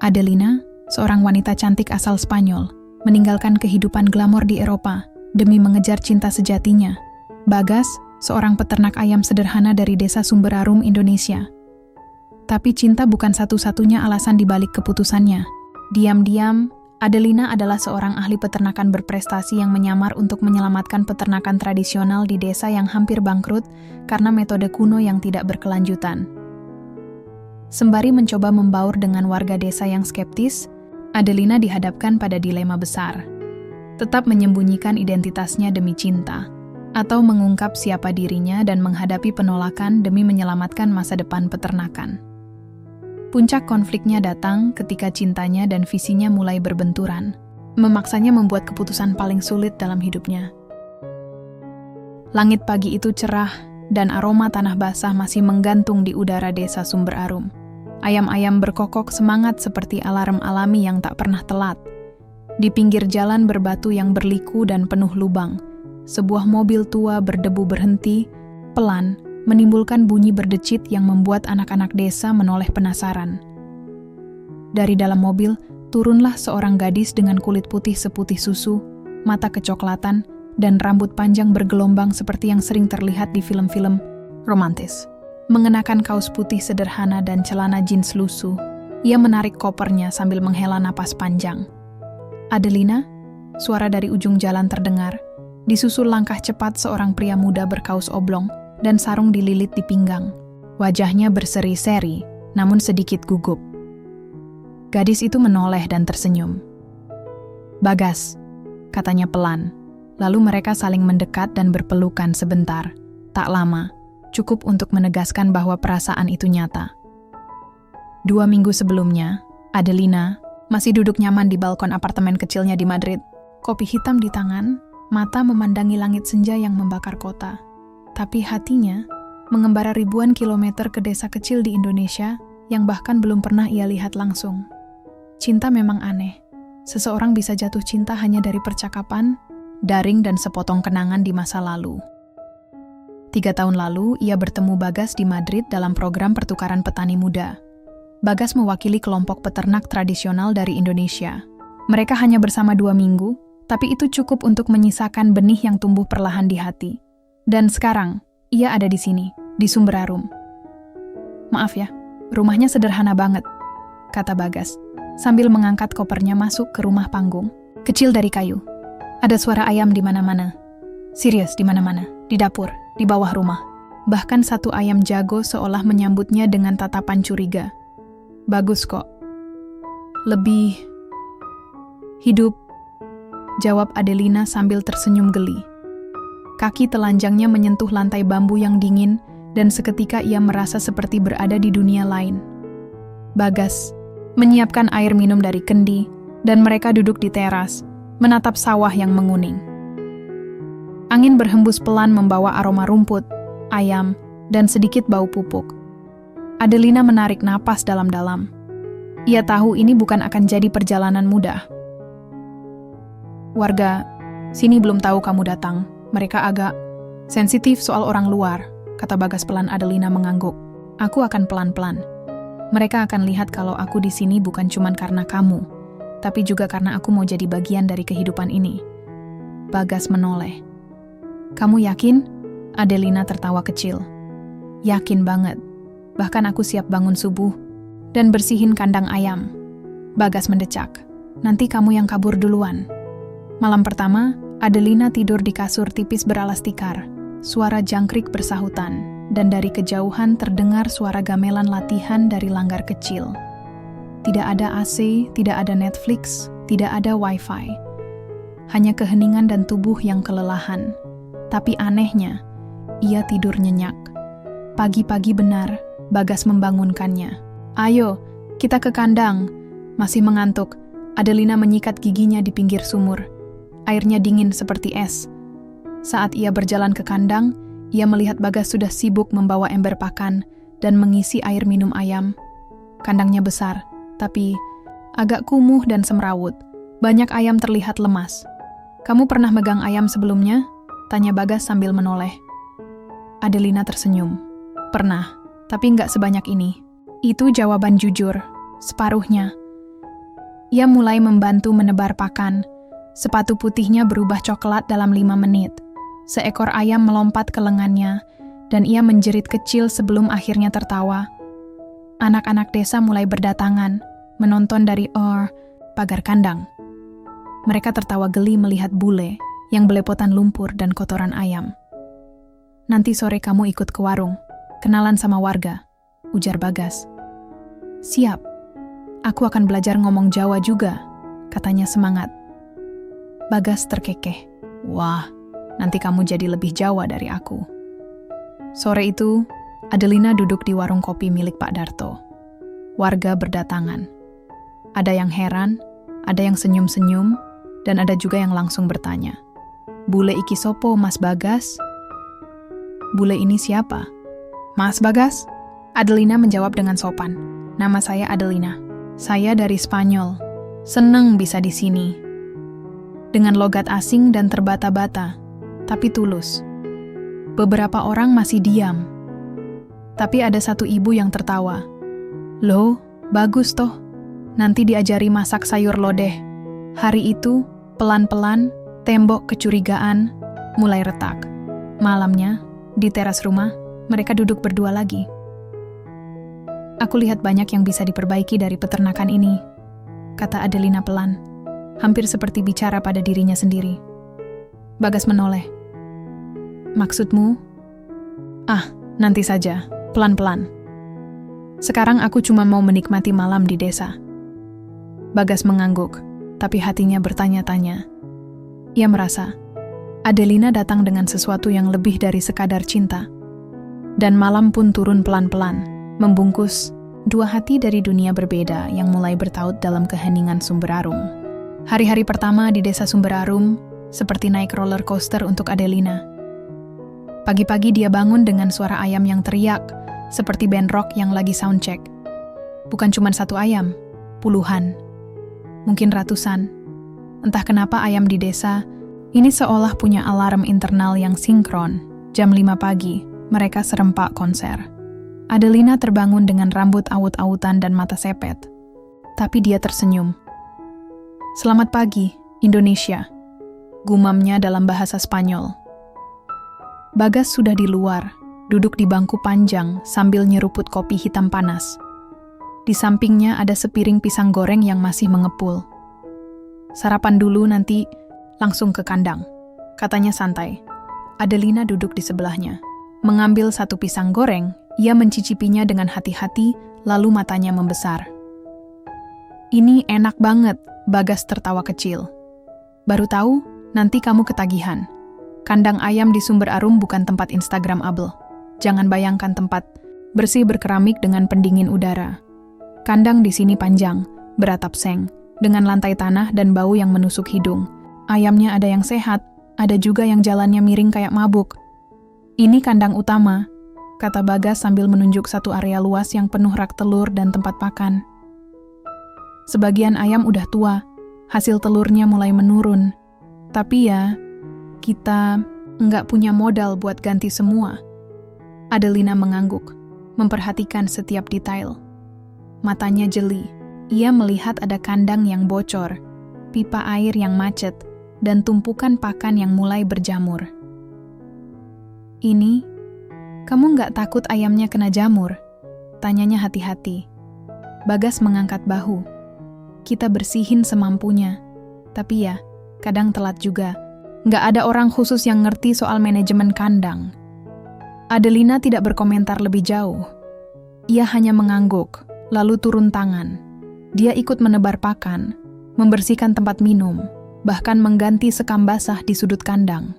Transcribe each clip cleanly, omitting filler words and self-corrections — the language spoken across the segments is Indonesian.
Adelina, seorang wanita cantik asal Spanyol, meninggalkan kehidupan glamor di Eropa demi mengejar cinta sejatinya. Bagas, seorang peternak ayam sederhana dari desa Sumberarum, Indonesia. Tapi cinta bukan satu-satunya alasan dibalik keputusannya. Diam-diam, Adelina adalah seorang ahli peternakan berprestasi yang menyamar untuk menyelamatkan peternakan tradisional di desa yang hampir bangkrut karena metode kuno yang tidak berkelanjutan. Sembari mencoba membaur dengan warga desa yang skeptis, Adelina dihadapkan pada dilema besar. Tetap menyembunyikan identitasnya demi cinta, atau mengungkap siapa dirinya dan menghadapi penolakan demi menyelamatkan masa depan peternakan. Puncak konfliknya datang ketika cintanya dan visinya mulai berbenturan, memaksanya membuat keputusan paling sulit dalam hidupnya. Langit pagi itu cerah, dan aroma tanah basah masih menggantung di udara desa Sumberarum. Ayam-ayam berkokok semangat seperti alarm alami yang tak pernah telat. Di pinggir jalan berbatu yang berliku dan penuh lubang, sebuah mobil tua berdebu berhenti, pelan, menimbulkan bunyi berdecit yang membuat anak-anak desa menoleh penasaran. Dari dalam mobil, turunlah seorang gadis dengan kulit putih seputih susu, mata kecoklatan, dan rambut panjang bergelombang seperti yang sering terlihat di film-film romantis. Mengenakan kaos putih sederhana dan celana jeans lusuh, ia menarik kopernya sambil menghela napas panjang. "Adelina?" Suara dari ujung jalan terdengar. Disusul langkah cepat seorang pria muda berkaus oblong dan sarung dililit di pinggang. Wajahnya berseri-seri, namun sedikit gugup. Gadis itu menoleh dan tersenyum. "Bagas," katanya pelan. Lalu mereka saling mendekat dan berpelukan sebentar. Tak lama, cukup untuk menegaskan bahwa perasaan itu nyata. 2 minggu sebelumnya, Adelina masih duduk nyaman di balkon apartemen kecilnya di Madrid. Kopi hitam di tangan, mata memandangi langit senja yang membakar kota. Tapi hatinya mengembara ribuan kilometer ke desa kecil di Indonesia yang bahkan belum pernah ia lihat langsung. Cinta memang aneh. Seseorang bisa jatuh cinta hanya dari percakapan, daring dan sepotong kenangan di masa lalu. 3 tahun lalu, ia bertemu Bagas di Madrid dalam program pertukaran petani muda. Bagas mewakili kelompok peternak tradisional dari Indonesia. Mereka hanya bersama 2 minggu, tapi itu cukup untuk menyisakan benih yang tumbuh perlahan di hati. Dan sekarang, ia ada di sini, di Sumberarum. "Maaf ya, rumahnya sederhana banget," kata Bagas, sambil mengangkat kopernya masuk ke rumah panggung. Kecil dari kayu. Ada suara ayam di mana-mana. Serius di mana-mana, di dapur, di bawah rumah. Bahkan satu ayam jago seolah menyambutnya dengan tatapan curiga. "Bagus kok. Lebih hidup," jawab Adelina sambil tersenyum geli. Kaki telanjangnya menyentuh lantai bambu yang dingin, dan seketika ia merasa seperti berada di dunia lain. Bagas menyiapkan air minum dari kendi, dan mereka duduk di teras, menatap sawah yang menguning. Angin berhembus pelan membawa aroma rumput, ayam, dan sedikit bau pupuk. Adelina menarik napas dalam-dalam. Ia tahu ini bukan akan jadi perjalanan mudah. "Warga sini belum tahu kamu datang. Mereka agak sensitif soal orang luar," kata Bagas pelan. Adelina mengangguk. "Aku akan pelan-pelan. Mereka akan lihat kalau aku di sini bukan cuma karena kamu, tapi juga karena aku mau jadi bagian dari kehidupan ini." Bagas menoleh. "Kamu yakin?" Adelina tertawa kecil. "Yakin banget. Bahkan aku siap bangun subuh dan bersihin kandang ayam." Bagas mendecak. "Nanti kamu yang kabur duluan." Malam pertama, Adelina tidur di kasur tipis beralas tikar. Suara jangkrik bersahutan, dan dari kejauhan terdengar suara gamelan latihan dari langgar kecil. Tidak ada AC, tidak ada Netflix, tidak ada Wi-Fi. Hanya keheningan dan tubuh yang kelelahan. Tapi anehnya, ia tidur nyenyak. Pagi-pagi benar, Bagas membangunkannya. "Ayo, kita ke kandang." Masih mengantuk, Adelina menyikat giginya di pinggir sumur. Airnya dingin seperti es. Saat ia berjalan ke kandang, ia melihat Bagas sudah sibuk membawa ember pakan dan mengisi air minum ayam. Kandangnya besar, tapi agak kumuh dan semrawut. Banyak ayam terlihat lemas. "Kamu pernah megang ayam sebelumnya?" tanya Bagas sambil menoleh. Adelina tersenyum. "Pernah, tapi nggak sebanyak ini." Itu jawaban jujur, separuhnya. Ia mulai membantu menebar pakan. Sepatu putihnya berubah coklat dalam 5 menit. Seekor ayam melompat ke lengannya, dan ia menjerit kecil sebelum akhirnya tertawa. Anak-anak desa mulai berdatangan, menonton dari pagar kandang. Mereka tertawa geli melihat bule yang belepotan lumpur dan kotoran ayam. "Nanti sore kamu ikut ke warung, kenalan sama warga," ujar Bagas. "Siap, aku akan belajar ngomong Jawa juga," katanya semangat. Bagas terkekeh. "Wah, nanti kamu jadi lebih Jawa dari aku." Sore itu, Adelina duduk di warung kopi milik Pak Darto. Warga berdatangan. Ada yang heran, ada yang senyum-senyum, dan ada juga yang langsung bertanya, "Bule iki sopo, Mas Bagas?" "Bule ini siapa?" "Mas Bagas?" Adelina menjawab dengan sopan. "Nama saya Adelina. Saya dari Spanyol. Seneng bisa di sini." Dengan logat asing dan terbata-bata, tapi tulus. Beberapa orang masih diam. Tapi ada satu ibu yang tertawa. "Loh, bagus toh. Nanti diajari masak sayur lodeh." Hari itu, pelan-pelan, tembok kecurigaan mulai retak. Malamnya, di teras rumah, mereka duduk berdua lagi. "Aku lihat banyak yang bisa diperbaiki dari peternakan ini," kata Adelina pelan, hampir seperti bicara pada dirinya sendiri. Bagas menoleh. "Maksudmu?" Nanti saja, pelan-pelan. Sekarang aku cuma mau menikmati malam di desa." Bagas mengangguk, tapi hatinya bertanya-tanya. Ia merasa, Adelina datang dengan sesuatu yang lebih dari sekadar cinta. Dan malam pun turun pelan-pelan, membungkus dua hati dari dunia berbeda yang mulai bertaut dalam keheningan Sumberarum. Hari-hari pertama di desa Sumberarum seperti naik roller coaster untuk Adelina. Pagi-pagi dia bangun dengan suara ayam yang teriak, seperti band rock yang lagi soundcheck. Bukan cuma satu ayam, puluhan, mungkin ratusan. Entah kenapa ayam di desa ini seolah punya alarm internal yang sinkron. Jam 5 pagi, mereka serempak konser. Adelina terbangun dengan rambut awut-awutan dan mata sepet. Tapi dia tersenyum. "Selamat pagi, Indonesia," gumamnya dalam bahasa Spanyol. Bagas sudah di luar, duduk di bangku panjang sambil nyeruput kopi hitam panas. Di sampingnya ada sepiring pisang goreng yang masih mengepul. "Sarapan dulu, nanti langsung ke kandang," katanya santai. Adelina duduk di sebelahnya. Mengambil satu pisang goreng, ia mencicipinya dengan hati-hati, lalu matanya membesar. "Ini enak banget," Bagas tertawa kecil. "Baru tahu, nanti kamu ketagihan. Kandang ayam di Sumberarum bukan tempat Instagramable. Jangan bayangkan tempat bersih berkeramik dengan pendingin udara. Kandang di sini panjang, beratap seng, dengan lantai tanah dan bau yang menusuk hidung. Ayamnya ada yang sehat, ada juga yang jalannya miring kayak mabuk. Ini kandang utama," kata Bagas sambil menunjuk satu area luas yang penuh rak telur dan tempat pakan. Sebagian ayam udah tua, hasil telurnya mulai menurun. Tapi ya, kita nggak punya modal buat ganti semua. Adelina mengangguk, memperhatikan setiap detail. Matanya jeli. Ia melihat ada kandang yang bocor, pipa air yang macet, dan tumpukan pakan yang mulai berjamur. "Ini, kamu nggak takut ayamnya kena jamur?" tanyanya hati-hati. Bagas mengangkat bahu. "Kita bersihin semampunya. Tapi ya, kadang telat juga. Nggak ada orang khusus yang ngerti soal manajemen kandang." Adelina tidak berkomentar lebih jauh. Ia hanya mengangguk, lalu turun tangan. Dia ikut menebar pakan, membersihkan tempat minum, bahkan mengganti sekam basah di sudut kandang.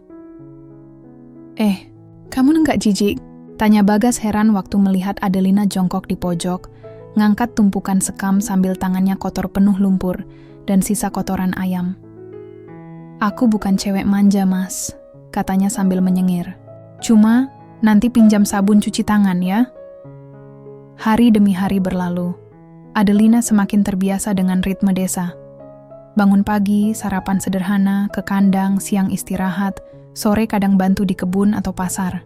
Kamu nggak jijik?" tanya Bagas heran waktu melihat Adelina jongkok di pojok, ngangkat tumpukan sekam sambil tangannya kotor penuh lumpur dan sisa kotoran ayam. "Aku bukan cewek manja, Mas," katanya sambil menyengir. "Cuma, nanti pinjam sabun cuci tangan ya." Hari demi hari berlalu. Adelina semakin terbiasa dengan ritme desa. Bangun pagi, sarapan sederhana, ke kandang, siang istirahat, sore kadang bantu di kebun atau pasar.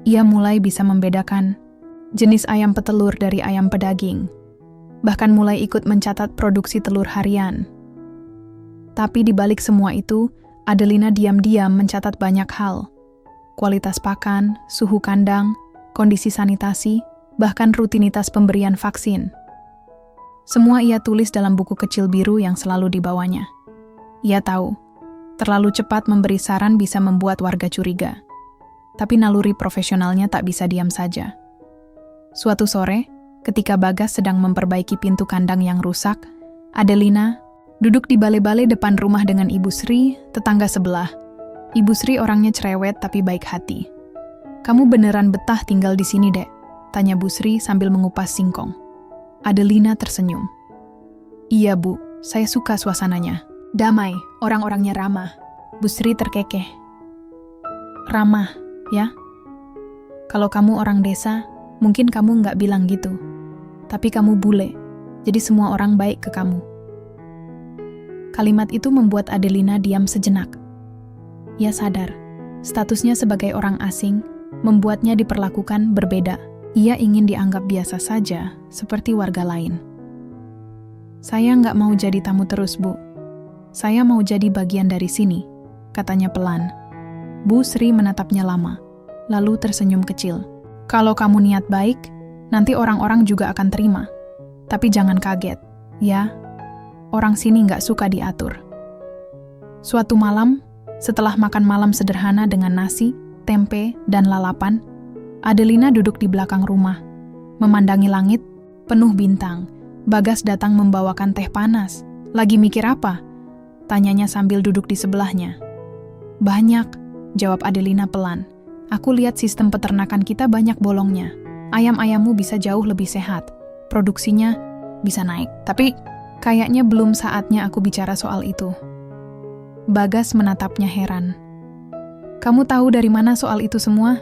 Ia mulai bisa membedakan jenis ayam petelur dari ayam pedaging. bahkan mulai ikut mencatat produksi telur harian. Tapi di balik semua itu, Adelina diam-diam mencatat banyak hal. Kualitas pakan, suhu kandang, kondisi sanitasi, bahkan rutinitas pemberian vaksin. Semua ia tulis dalam buku kecil biru yang selalu dibawanya. Ia tahu, terlalu cepat memberi saran bisa membuat warga curiga. Tapi naluri profesionalnya tak bisa diam saja. Suatu sore, ketika Bagas sedang memperbaiki pintu kandang yang rusak, Adelina duduk di bale-bale depan rumah dengan Ibu Sri, tetangga sebelah. Ibu Sri orangnya cerewet tapi baik hati. "Kamu beneran betah tinggal di sini, Dek?" tanya Bu Sri sambil mengupas singkong. Adelina tersenyum. "Iya, Bu, saya suka suasananya. Damai, orang-orangnya ramah." Bu Sri terkekeh. "Ramah, ya? Kalau kamu orang desa, mungkin kamu nggak bilang gitu. Tapi kamu bule, jadi semua orang baik ke kamu." Kalimat itu membuat Adelina diam sejenak. Ia sadar, statusnya sebagai orang asing membuatnya diperlakukan berbeda. Ia ingin dianggap biasa saja, seperti warga lain. "Saya nggak mau jadi tamu terus, Bu. Saya mau jadi bagian dari sini," katanya pelan. Bu Sri menatapnya lama, lalu tersenyum kecil. "Kalau kamu niat baik, nanti orang-orang juga akan terima. Tapi jangan kaget, ya. Orang sini nggak suka diatur." Suatu malam, setelah makan malam sederhana dengan nasi, tempe, dan lalapan, Adelina duduk di belakang rumah, memandangi langit, penuh bintang. Bagas datang membawakan teh panas. "Lagi mikir apa?" tanyanya sambil duduk di sebelahnya. "Banyak," jawab Adelina pelan. "Aku lihat sistem peternakan kita banyak bolongnya. Ayam-ayammu bisa jauh lebih sehat. Produksinya bisa naik. Tapi kayaknya belum saatnya aku bicara soal itu." Bagas menatapnya heran. "Kamu tahu dari mana soal itu semua?"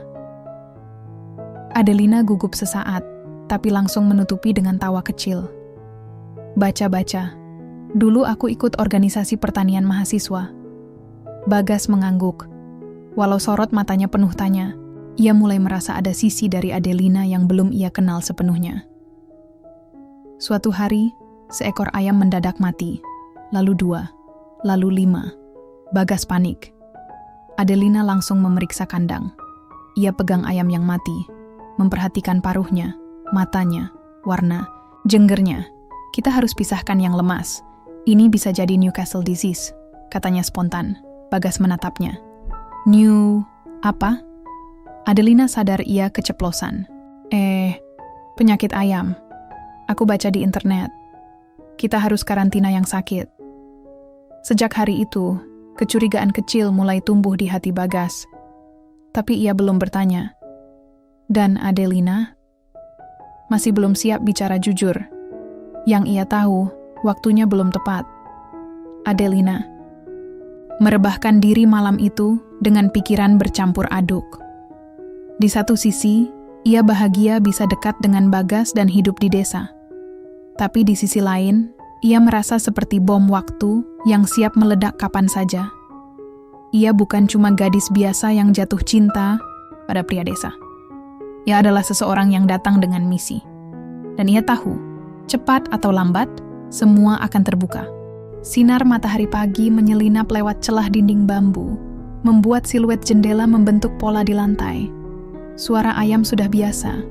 Adelina gugup sesaat, tapi langsung menutupi dengan tawa kecil. "Baca-baca. Dulu aku ikut organisasi pertanian mahasiswa." Bagas mengangguk. Walau sorot matanya penuh tanya, ia mulai merasa ada sisi dari Adelina yang belum ia kenal sepenuhnya. Suatu hari, seekor ayam mendadak mati, lalu 2, lalu 5. Bagas panik. Adelina langsung memeriksa kandang. Ia pegang ayam yang mati, memperhatikan paruhnya, matanya, warna, jenggernya. "Kita harus pisahkan yang lemas. Ini bisa jadi Newcastle disease," katanya spontan. Bagas menatapnya. "New apa?" Adelina sadar ia keceplosan. Penyakit ayam. Aku baca di internet. Kita harus karantina yang sakit." Sejak hari itu, kecurigaan kecil mulai tumbuh di hati Bagas. Tapi ia belum bertanya. Dan Adelina masih belum siap bicara jujur. Yang ia tahu, waktunya belum tepat. Adelina merebahkan diri malam itu dengan pikiran bercampur aduk. Di satu sisi, ia bahagia bisa dekat dengan Bagas dan hidup di desa. Tapi di sisi lain, ia merasa seperti bom waktu yang siap meledak kapan saja. Ia bukan cuma gadis biasa yang jatuh cinta pada pria desa. Ia adalah seseorang yang datang dengan misi. Dan ia tahu, cepat atau lambat, semua akan terbuka. Sinar matahari pagi menyelinap lewat celah dinding bambu, membuat siluet jendela membentuk pola di lantai. Suara ayam sudah biasa.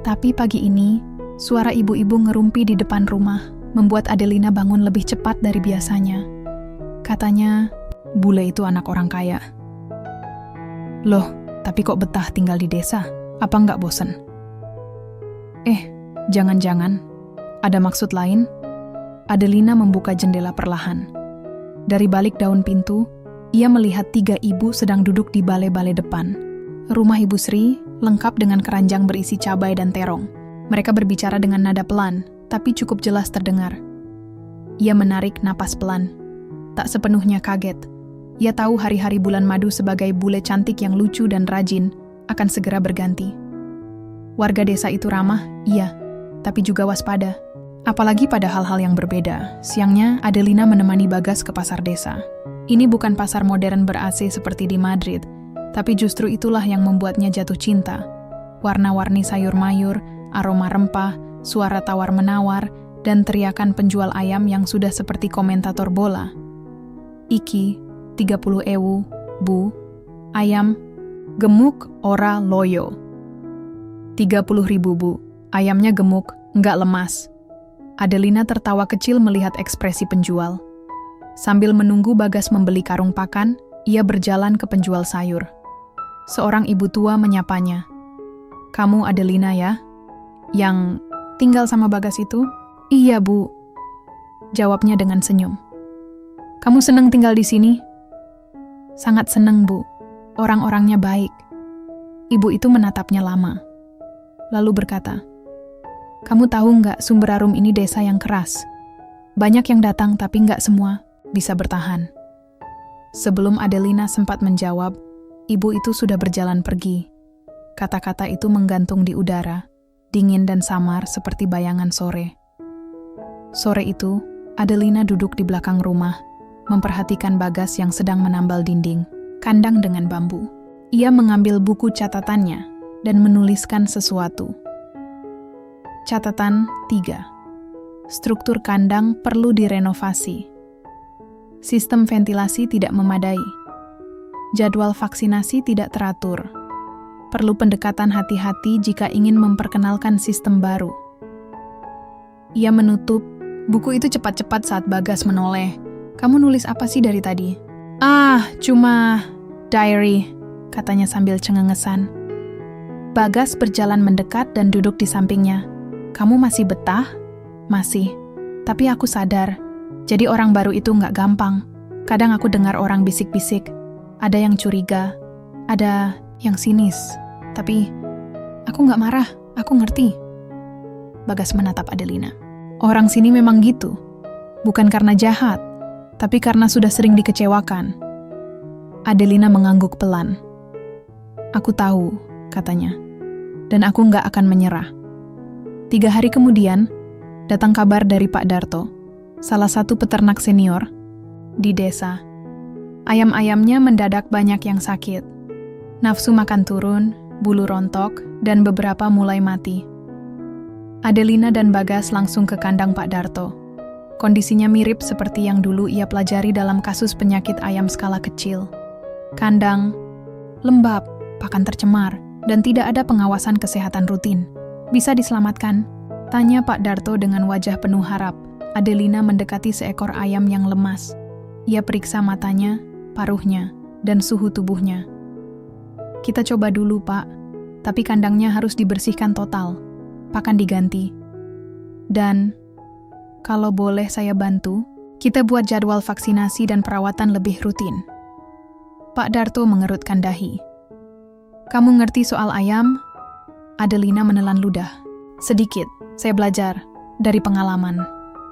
Tapi pagi ini, suara ibu-ibu ngerumpi di depan rumah membuat Adelina bangun lebih cepat dari biasanya. Katanya, bule itu anak orang kaya. "Loh, tapi kok betah tinggal di desa? Apa nggak bosen?" Jangan-jangan ada maksud lain? Adelina membuka jendela perlahan. Dari balik daun pintu, ia melihat 3 ibu sedang duduk di bale-bale depan. Rumah Ibu Sri lengkap dengan keranjang berisi cabai dan terong. Mereka berbicara dengan nada pelan, tapi cukup jelas terdengar. Ia menarik napas pelan. Tak sepenuhnya kaget. Ia tahu hari-hari bulan madu sebagai bule cantik yang lucu dan rajin akan segera berganti. Warga desa itu ramah, iya, tapi juga waspada. Apalagi pada hal-hal yang berbeda. Siangnya, Adelina menemani Bagas ke pasar desa. Ini bukan pasar modern ber-AC seperti di Madrid, tapi justru itulah yang membuatnya jatuh cinta. Warna-warni sayur mayur, aroma rempah, suara tawar-menawar, dan teriakan penjual ayam yang sudah seperti komentator bola. "Iki, 30.000, Bu. Ayam, gemuk ora loyo." 30.000, Bu. Ayamnya gemuk, nggak lemas. Adelina tertawa kecil melihat ekspresi penjual. Sambil menunggu Bagas membeli karung pakan, ia berjalan ke penjual sayur. Seorang ibu tua menyapanya. "Kamu Adelina ya? Yang tinggal sama Bagas itu?" "Iya, Bu," jawabnya dengan senyum. "Kamu senang tinggal di sini?" "Sangat senang, Bu. Orang-orangnya baik." Ibu itu menatapnya lama. Lalu berkata, "Kamu tahu nggak, Sumberarum ini desa yang keras. Banyak yang datang tapi nggak semua bisa bertahan." Sebelum Adelina sempat menjawab, ibu itu sudah berjalan pergi. Kata-kata itu menggantung di udara, dingin dan samar seperti bayangan sore. Sore itu, Adelina duduk di belakang rumah, memperhatikan Bagas yang sedang menambal dinding, kandang dengan bambu. Ia mengambil buku catatannya dan menuliskan sesuatu. Catatan 3. Struktur kandang perlu direnovasi. Sistem ventilasi tidak memadai. Jadwal vaksinasi tidak teratur. Perlu pendekatan hati-hati jika ingin memperkenalkan sistem baru. Ia menutup buku itu cepat-cepat saat Bagas menoleh. "Kamu nulis apa sih dari tadi?" Cuma diary," katanya sambil cengengesan. Bagas berjalan mendekat dan duduk di sampingnya. "Kamu masih betah?" "Masih. Tapi aku sadar, jadi orang baru itu nggak gampang. Kadang aku dengar orang bisik-bisik. Ada yang curiga, ada yang sinis. Tapi aku nggak marah, aku ngerti." Bagas menatap Adelina. "Orang sini memang gitu. Bukan karena jahat, tapi karena sudah sering dikecewakan." Adelina mengangguk pelan. "Aku tahu," katanya. "Dan aku nggak akan menyerah." 3 hari kemudian, datang kabar dari Pak Darto, salah satu peternak senior di desa. Ayam-ayamnya mendadak banyak yang sakit. Nafsu makan turun, bulu rontok, dan beberapa mulai mati. Adelina dan Bagas langsung ke kandang Pak Darto. Kondisinya mirip seperti yang dulu ia pelajari dalam kasus penyakit ayam skala kecil. Kandang lembab, pakan tercemar, dan tidak ada pengawasan kesehatan rutin. "Bisa diselamatkan?" tanya Pak Darto dengan wajah penuh harap. Adelina mendekati seekor ayam yang lemas. Ia periksa matanya, paruhnya, dan suhu tubuhnya. "Kita coba dulu, Pak. Tapi kandangnya harus dibersihkan total. Pakan diganti. Dan kalau boleh saya bantu, kita buat jadwal vaksinasi dan perawatan lebih rutin." Pak Darto mengerutkan dahi. "Kamu ngerti soal ayam?" Adelina menelan ludah. "Sedikit, saya belajar dari pengalaman."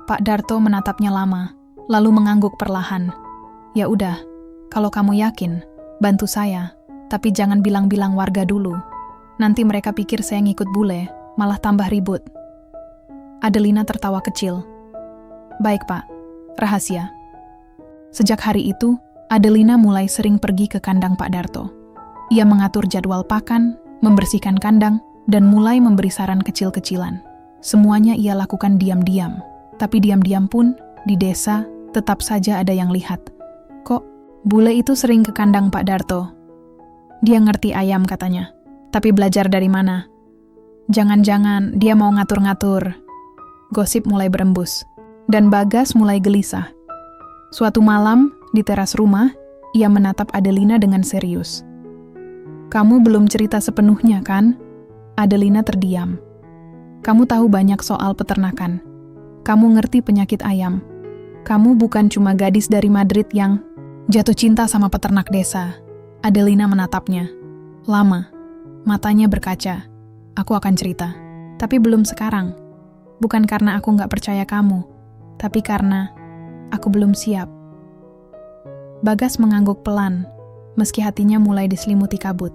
Pak Darto menatapnya lama, lalu mengangguk perlahan. "Ya udah, kalau kamu yakin, bantu saya, tapi jangan bilang-bilang warga dulu. Nanti mereka pikir saya ngikut bule, malah tambah ribut." Adelina tertawa kecil. "Baik, Pak, rahasia." Sejak hari itu, Adelina mulai sering pergi ke kandang Pak Darto. Ia mengatur jadwal pakan, membersihkan kandang, dan mulai memberi saran kecil-kecilan. Semuanya ia lakukan diam-diam. Tapi diam-diam pun, di desa, tetap saja ada yang lihat. "Kok, bule itu sering ke kandang Pak Darto? Dia ngerti ayam," katanya. "Tapi belajar dari mana? Jangan-jangan dia mau ngatur-ngatur." Gosip mulai berembus, dan Bagas mulai gelisah. Suatu malam, di teras rumah, ia menatap Adelina dengan serius. "Kamu belum cerita sepenuhnya, kan?" Adelina terdiam. "Kamu tahu banyak soal peternakan. Kamu ngerti penyakit ayam. Kamu bukan cuma gadis dari Madrid yang jatuh cinta sama peternak desa." Adelina menatapnya. Lama. Matanya berkaca. "Aku akan cerita. Tapi belum sekarang. Bukan karena aku nggak percaya kamu, tapi karena aku belum siap." Bagas mengangguk pelan, meski hatinya mulai diselimuti kabut.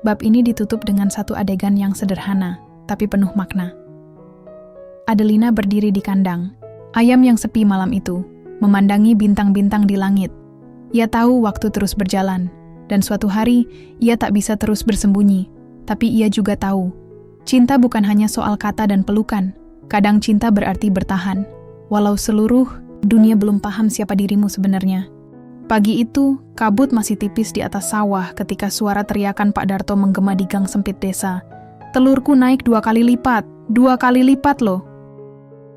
Bab ini ditutup dengan satu adegan yang sederhana, tapi penuh makna. Adelina berdiri di kandang, ayam yang sepi malam itu, memandangi bintang-bintang di langit. Ia tahu waktu terus berjalan, dan suatu hari ia tak bisa terus bersembunyi. Tapi ia juga tahu, cinta bukan hanya soal kata dan pelukan, Kadang cinta berarti bertahan, walau seluruh dunia belum paham siapa dirimu sebenarnya. Pagi itu, kabut masih tipis di atas sawah ketika suara teriakan Pak Darto menggema di gang sempit desa. "Telurku naik 2 kali lipat, 2 kali lipat loh."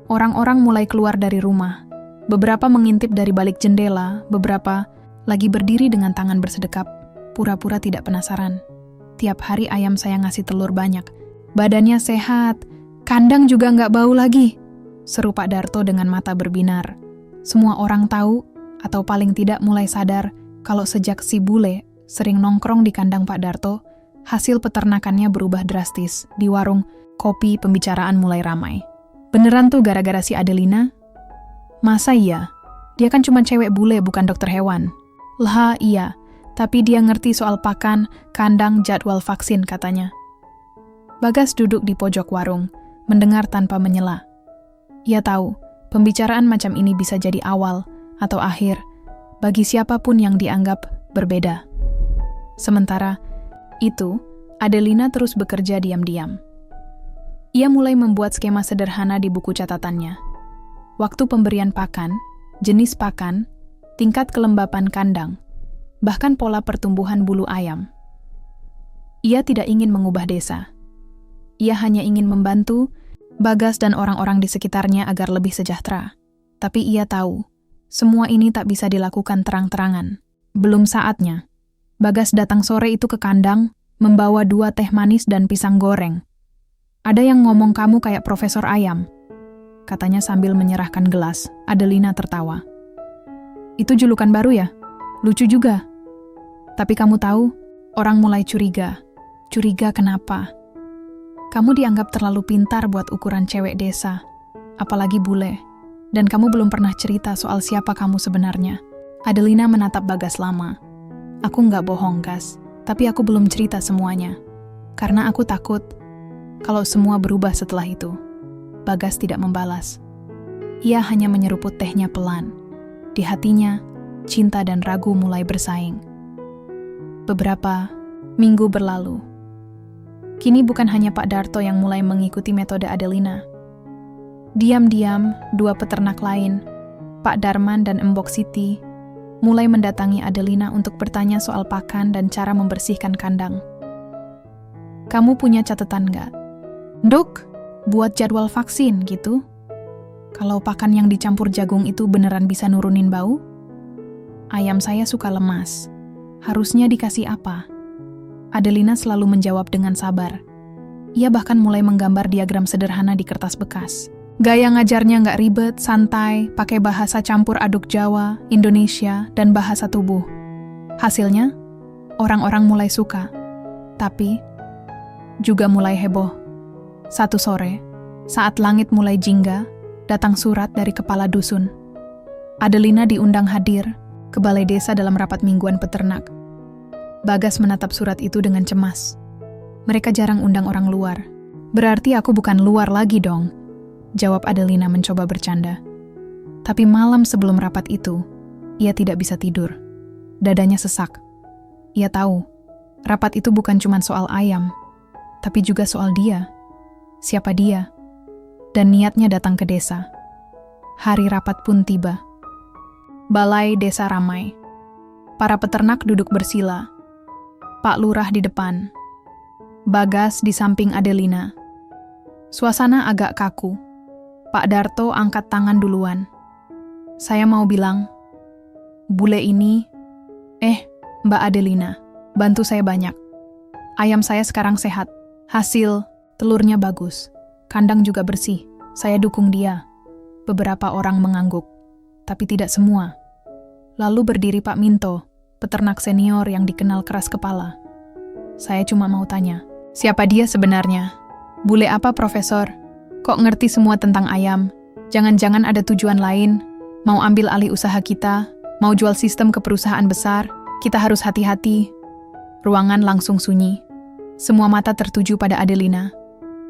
Orang-orang mulai keluar dari rumah. Beberapa mengintip dari balik jendela, beberapa lagi berdiri dengan tangan bersedekap, pura-pura tidak penasaran. Tiap hari ayam saya ngasih telur banyak. Badannya sehat, kandang juga nggak bau lagi, seru Pak Darto dengan mata berbinar. Semua orang tahu, atau paling tidak mulai sadar, kalau sejak si bule sering nongkrong di kandang Pak Darto, hasil peternakannya berubah drastis. Di warung kopi pembicaraan mulai ramai. "Beneran tuh gara-gara si Adelina?" "Masa iya? Dia kan cuma cewek bule, bukan dokter hewan." "Lah iya, tapi dia ngerti soal pakan, kandang, jadwal vaksin," katanya. Bagas duduk di pojok warung, mendengar tanpa menyela. Ia tahu, pembicaraan macam ini bisa jadi awal atau akhir bagi siapapun yang dianggap berbeda. Sementara itu, Adelina terus bekerja diam-diam. Ia mulai membuat skema sederhana di buku catatannya. Waktu pemberian pakan, jenis pakan, tingkat kelembapan kandang, bahkan pola pertumbuhan bulu ayam. Ia tidak ingin mengubah desa. Ia hanya ingin membantu Bagas dan orang-orang di sekitarnya agar lebih sejahtera. Tapi ia tahu, semua ini tak bisa dilakukan terang-terangan. Belum saatnya. Bagas datang sore itu ke kandang, membawa 2 teh manis dan pisang goreng. "Ada yang ngomong kamu kayak Profesor Ayam," katanya sambil menyerahkan gelas. Adelina tertawa. "Itu julukan baru ya? Lucu juga. Tapi kamu tahu, orang mulai curiga. Curiga kenapa? Kamu dianggap terlalu pintar buat ukuran cewek desa, apalagi bule. Dan kamu belum pernah cerita soal siapa kamu sebenarnya." Adelina menatap Bagas lama. "Aku nggak bohong, Gas, tapi aku belum cerita semuanya. Karena aku takut kalau semua berubah setelah itu." Bagas tidak membalas. Ia hanya menyeruput tehnya pelan. Di hatinya, cinta dan ragu mulai bersaing. Beberapa minggu berlalu. Kini bukan hanya Pak Darto yang mulai mengikuti metode Adelina. Diam-diam, 2 peternak lain, Pak Darman dan Embok Siti, mulai mendatangi Adelina untuk bertanya soal pakan dan cara membersihkan kandang. "Kamu punya catatan nggak? Dok, buat jadwal vaksin gitu? Kalau pakan yang dicampur jagung itu beneran bisa nurunin bau? Ayam saya suka lemas. Harusnya dikasih apa?" Adelina selalu menjawab dengan sabar. Ia bahkan mulai menggambar diagram sederhana di kertas bekas. Gaya ngajarnya nggak ribet, santai, pakai bahasa campur aduk Jawa, Indonesia, dan bahasa tubuh. Hasilnya, orang-orang mulai suka. Tapi, juga mulai heboh. Satu sore, saat langit mulai jingga, datang surat dari kepala dusun. Adelina diundang hadir ke balai desa dalam rapat mingguan peternak. Bagas menatap surat itu dengan cemas. "Mereka jarang undang orang luar. Berarti aku bukan luar lagi dong," jawab Adelina mencoba bercanda. Tapi malam sebelum rapat itu, ia tidak bisa tidur. Dadanya sesak. Ia tahu, rapat itu bukan cuma soal ayam, tapi juga soal dia. Siapa dia? Dan niatnya datang ke desa. Hari rapat pun tiba. Balai desa ramai. Para peternak duduk bersila. Pak Lurah di depan. Bagas di samping Adelina. Suasana agak kaku. Pak Darto angkat tangan duluan. "Saya mau bilang, bule ini, Mbak Adelina, bantu saya banyak. Ayam saya sekarang sehat. Hasil, telurnya bagus. Kandang juga bersih. Saya dukung dia." Beberapa orang mengangguk, tapi tidak semua. Lalu berdiri Pak Minto, peternak senior yang dikenal keras kepala. "Saya cuma mau tanya, siapa dia sebenarnya? Bule apa, Profesor? Kok ngerti semua tentang ayam? Jangan-jangan ada tujuan lain? Mau ambil alih usaha kita? Mau jual sistem ke perusahaan besar? Kita harus hati-hati." Ruangan langsung sunyi. Semua mata tertuju pada Adelina.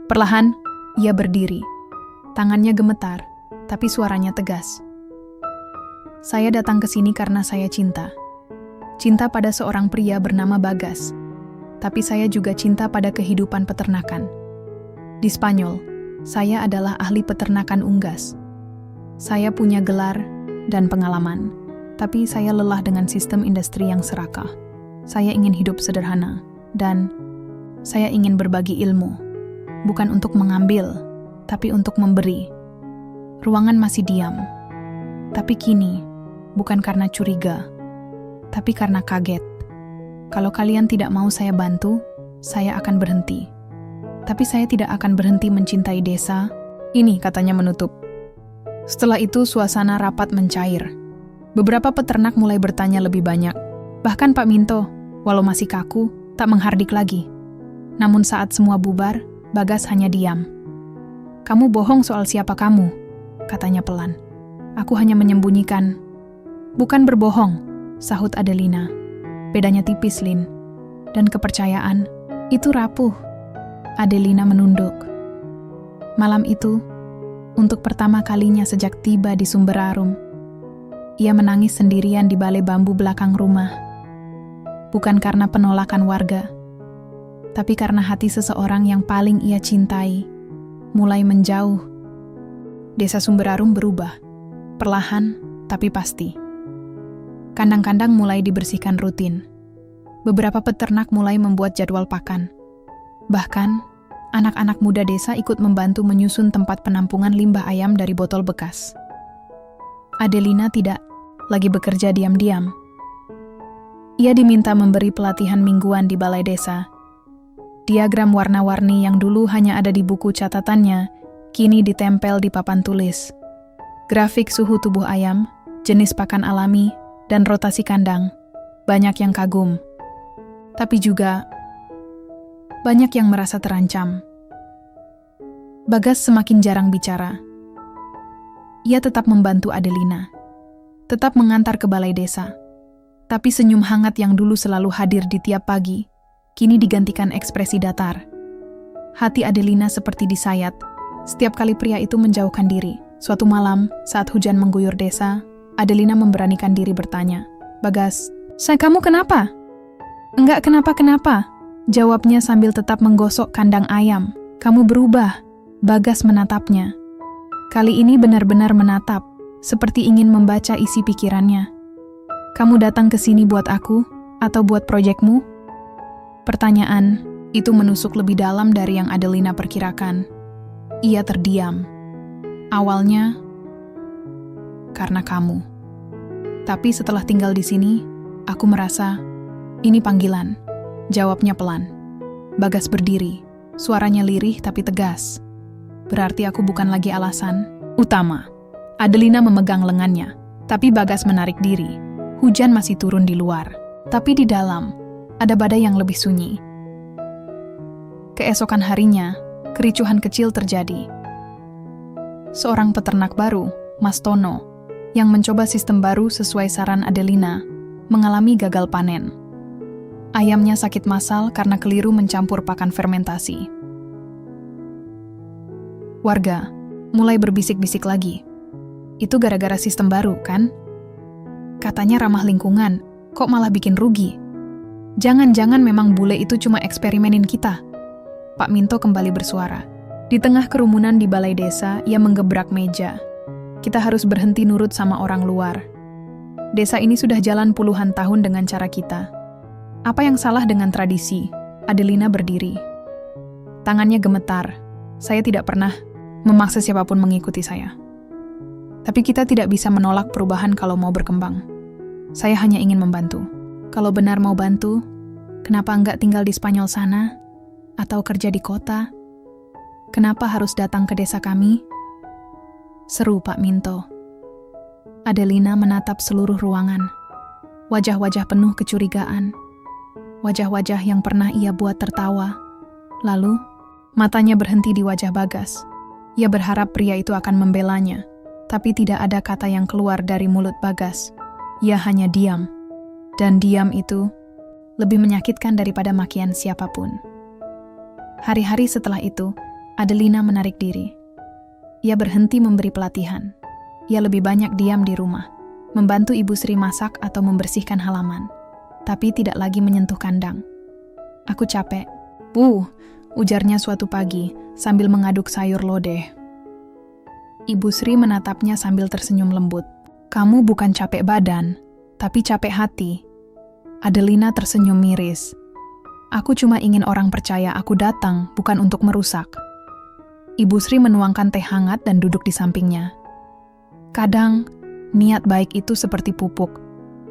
Perlahan, ia berdiri. Tangannya gemetar, tapi suaranya tegas. "Saya datang ke sini karena saya cinta. Cinta pada seorang pria bernama Bagas. Tapi saya juga cinta pada kehidupan peternakan. Di Spanyol, Saya adalah ahli peternakan unggas. Saya punya gelar dan pengalaman, tapi saya lelah dengan sistem industri yang serakah. Saya ingin hidup sederhana, dan saya ingin berbagi ilmu. Bukan untuk mengambil, tapi untuk memberi. Ruangan masih diam. Tapi kini, bukan karena curiga, tapi karena kaget. Kalau kalian tidak mau saya bantu, saya akan berhenti. Tapi saya tidak akan berhenti mencintai desa. Ini katanya menutup. Setelah itu suasana rapat mencair. Beberapa peternak mulai bertanya lebih banyak. Bahkan Pak Minto, walau masih kaku, tak menghardik lagi. Namun saat semua bubar, Bagas hanya diam. "Kamu bohong soal siapa kamu," katanya pelan. "Aku hanya menyembunyikan." "Bukan berbohong," sahut Adelina. "Bedanya tipis, Lin. Dan kepercayaan, itu rapuh." Adelina menunduk. Malam itu, untuk pertama kalinya sejak tiba di Sumberarum, ia menangis sendirian di balai bambu belakang rumah. Bukan karena penolakan warga, tapi karena hati seseorang yang paling ia cintai mulai menjauh. Desa Sumberarum berubah, perlahan tapi pasti. Kandang-kandang mulai dibersihkan rutin. Beberapa peternak mulai membuat jadwal pakan. Bahkan, anak-anak muda desa ikut membantu menyusun tempat penampungan limbah ayam dari botol bekas. Adelina tidak lagi bekerja diam-diam. Ia diminta memberi pelatihan mingguan di balai desa. Diagram warna-warni yang dulu hanya ada di buku catatannya, kini ditempel di papan tulis. Grafik suhu tubuh ayam, jenis pakan alami, dan rotasi kandang. Banyak yang kagum. Tapi juga banyak yang merasa terancam. Bagas semakin jarang bicara. Ia tetap membantu Adelina, tetap mengantar ke balai desa. Tapi senyum hangat yang dulu selalu hadir di tiap pagi, kini digantikan ekspresi datar. Hati Adelina seperti disayat. Setiap kali pria itu menjauhkan diri. Suatu malam, saat hujan mengguyur desa, Adelina memberanikan diri bertanya, "Bagas, kamu kenapa?" "Enggak kenapa-kenapa," jawabnya sambil tetap menggosok kandang ayam. "Kamu berubah." Bagas menatapnya. Kali ini benar-benar menatap, seperti ingin membaca isi pikirannya. "Kamu datang ke sini buat aku, atau buat proyekmu?" Pertanyaan itu menusuk lebih dalam dari yang Adelina perkirakan. Ia terdiam. Awalnya, karena kamu. Tapi setelah tinggal di sini, aku merasa, ini panggilan. Jawabnya pelan. Bagas berdiri, suaranya lirih tapi tegas. "Berarti aku bukan lagi alasan utama." Adelina memegang lengannya, tapi Bagas menarik diri. Hujan masih turun di luar, tapi di dalam ada badai yang lebih sunyi. Keesokan harinya, kericuhan kecil terjadi. Seorang peternak baru, Mas Tono, yang mencoba sistem baru sesuai saran Adelina, mengalami gagal panen. Ayamnya sakit massal karena keliru mencampur pakan fermentasi. Warga mulai berbisik-bisik lagi. "Itu gara-gara sistem baru, kan? Katanya ramah lingkungan, kok malah bikin rugi? Jangan-jangan memang bule itu cuma eksperimenin kita." Pak Minto kembali bersuara. Di tengah kerumunan di balai desa, ia menggebrak meja. "Kita harus berhenti nurut sama orang luar. Desa ini sudah jalan puluhan tahun dengan cara kita. Apa yang salah dengan tradisi?" Adelina berdiri. Tangannya gemetar. "Saya tidak pernah memaksa siapapun mengikuti saya. Tapi kita tidak bisa menolak perubahan kalau mau berkembang. Saya hanya ingin membantu. Kalau benar mau bantu, kenapa enggak tinggal di Spanyol sana? Atau kerja di kota? Kenapa harus datang ke desa kami?" Seru Pak Minto. Adelina menatap seluruh ruangan. Wajah-wajah penuh kecurigaan. Wajah-wajah yang pernah ia buat tertawa. Lalu, matanya berhenti di wajah Bagas. Ia berharap pria itu akan membelanya, tapi tidak ada kata yang keluar dari mulut Bagas. Ia hanya diam. Dan diam itu lebih menyakitkan daripada makian siapapun. Hari-hari setelah itu, Adelina menarik diri. Ia berhenti memberi pelatihan. Ia lebih banyak diam di rumah, membantu Ibu Sri masak atau membersihkan halaman, tapi tidak lagi menyentuh kandang. "Aku capek." "Bu, ujarnya suatu pagi sambil mengaduk sayur lodeh. Ibu Sri menatapnya sambil tersenyum lembut. Kamu bukan capek badan, tapi capek hati. Adelina tersenyum miris. Aku cuma ingin orang percaya aku datang, bukan untuk merusak. Ibu Sri menuangkan teh hangat dan duduk di sampingnya. Kadang, niat baik itu seperti pupuk.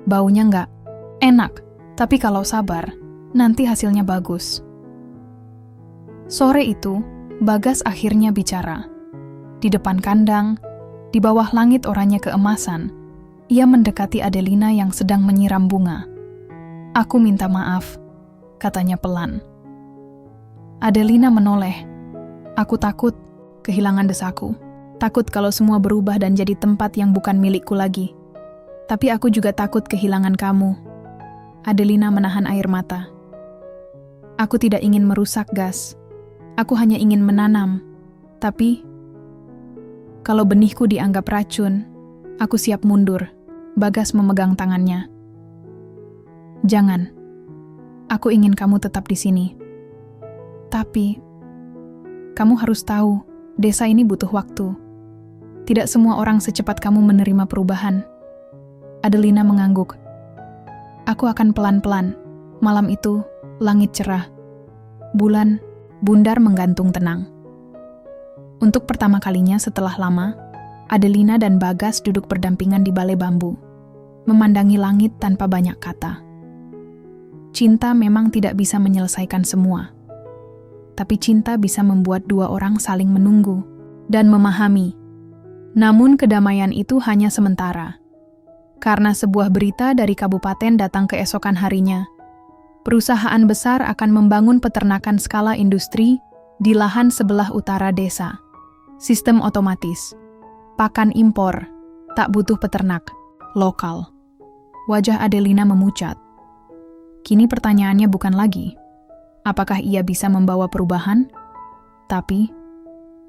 Baunya nggak enak, tapi kalau sabar, nanti hasilnya bagus. Sore itu, Bagas akhirnya bicara. Di depan kandang, di bawah langit oranye keemasan, ia mendekati Adelina yang sedang menyiram bunga. Aku minta maaf, katanya pelan. Adelina menoleh. Aku takut kehilangan desaku. Takut kalau semua berubah dan jadi tempat yang bukan milikku lagi. Tapi aku juga takut kehilangan kamu. Adelina menahan air mata. Aku tidak ingin merusak, Gas. Aku hanya ingin menanam. Tapi, kalau benihku dianggap racun, aku siap mundur. Bagas memegang tangannya. Jangan. Aku ingin kamu tetap di sini. Tapi, kamu harus tahu, desa ini butuh waktu. Tidak semua orang secepat kamu menerima perubahan. Adelina mengangguk. Aku akan pelan-pelan. Malam itu, langit cerah. Bulan, bundar menggantung tenang. Untuk pertama kalinya setelah lama, Adelina dan Bagas duduk berdampingan di balai bambu, memandangi langit tanpa banyak kata. Cinta memang tidak bisa menyelesaikan semua. Tapi cinta bisa membuat dua orang saling menunggu dan memahami. Namun kedamaian itu hanya sementara. Karena sebuah berita dari kabupaten datang keesokan harinya. Perusahaan besar akan membangun peternakan skala industri di lahan sebelah utara desa. Sistem otomatis. Pakan impor. Tak butuh peternak. Lokal. Wajah Adelina memucat. Kini pertanyaannya bukan lagi, apakah ia bisa membawa perubahan? Tapi,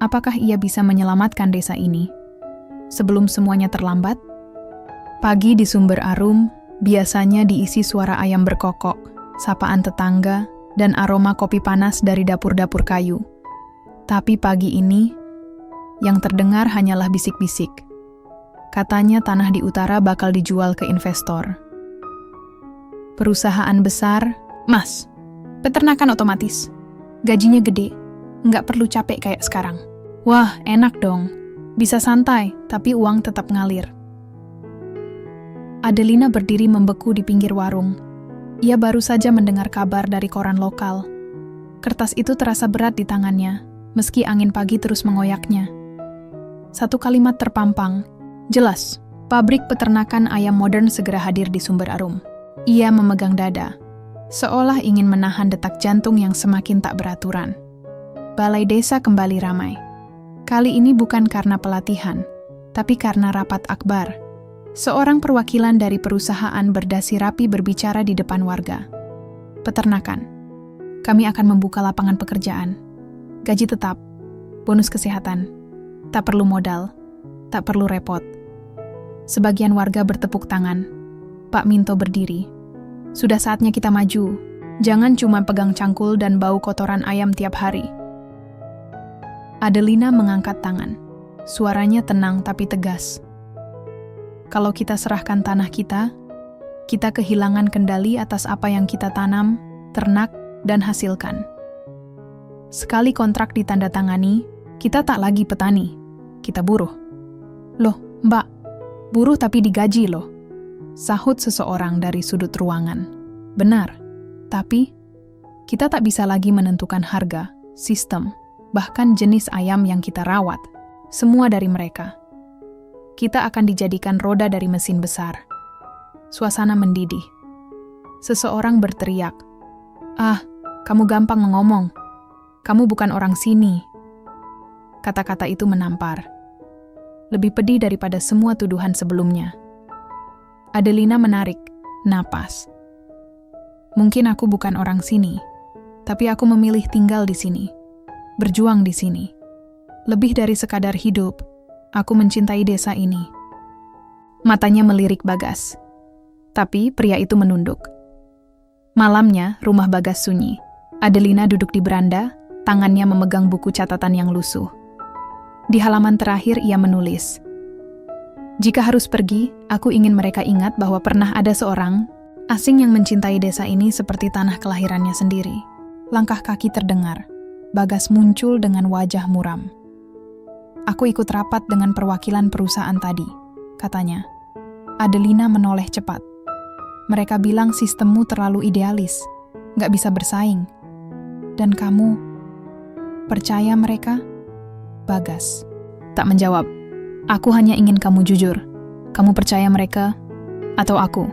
apakah ia bisa menyelamatkan desa ini? Sebelum semuanya terlambat? Pagi di Sumber Arum biasanya diisi suara ayam berkokok, sapaan tetangga, dan aroma kopi panas dari dapur-dapur kayu. Tapi pagi ini, yang terdengar hanyalah bisik-bisik. Katanya tanah di utara bakal dijual ke investor. Perusahaan besar, Mas, peternakan otomatis. Gajinya gede, nggak perlu capek kayak sekarang. Wah, enak dong. Bisa santai, tapi uang tetap ngalir. Adelina berdiri membeku di pinggir warung. Ia baru saja mendengar kabar dari koran lokal. Kertas itu terasa berat di tangannya, meski angin pagi terus mengoyaknya. Satu kalimat terpampang, jelas, pabrik peternakan ayam modern segera hadir di Sumber Arum. Ia memegang dada, seolah ingin menahan detak jantung yang semakin tak beraturan. Balai desa kembali ramai. Kali ini bukan karena pelatihan, tapi karena rapat akbar. Seorang perwakilan dari perusahaan berdasi rapi berbicara di depan warga. Peternakan. Kami akan membuka lapangan pekerjaan. Gaji tetap, bonus kesehatan. Tak perlu modal, tak perlu repot. Sebagian warga bertepuk tangan. Pak Minto berdiri. Sudah saatnya kita maju. Jangan cuma pegang cangkul dan bau kotoran ayam tiap hari. Adelina mengangkat tangan. Suaranya tenang tapi tegas. Kalau kita serahkan tanah kita kehilangan kendali atas apa yang kita tanam, ternak, dan hasilkan. Sekali kontrak ditandatangani, kita tak lagi petani, kita buruh. Loh, Mbak, buruh tapi digaji loh. Sahut seseorang dari sudut ruangan. Benar, tapi kita tak bisa lagi menentukan harga, sistem, bahkan jenis ayam yang kita rawat. Semua dari mereka. Kita akan dijadikan roda dari mesin besar. Suasana mendidih. Seseorang berteriak, "Ah, kamu gampang ngomong. Kamu bukan orang sini." Kata-kata itu menampar. Lebih pedih daripada semua tuduhan sebelumnya. Adelina menarik napas. Mungkin aku bukan orang sini, tapi aku memilih tinggal di sini, berjuang di sini. Lebih dari sekadar hidup, aku mencintai desa ini. Matanya melirik Bagas. Tapi pria itu menunduk. Malamnya, rumah Bagas sunyi. Adelina duduk di beranda, Tangannya memegang buku catatan yang lusuh. Di halaman terakhir ia menulis, "Jika harus pergi, aku ingin mereka ingat bahwa pernah ada seorang asing yang mencintai desa ini seperti tanah kelahirannya sendiri." Langkah kaki terdengar. Bagas muncul dengan wajah muram. "Aku ikut rapat dengan perwakilan perusahaan tadi," katanya. Adelina menoleh cepat. "Mereka bilang sistemmu terlalu idealis, gak bisa bersaing. Dan kamu percaya mereka?" Bagas tak menjawab. "Aku hanya ingin kamu jujur. Kamu percaya mereka atau aku?"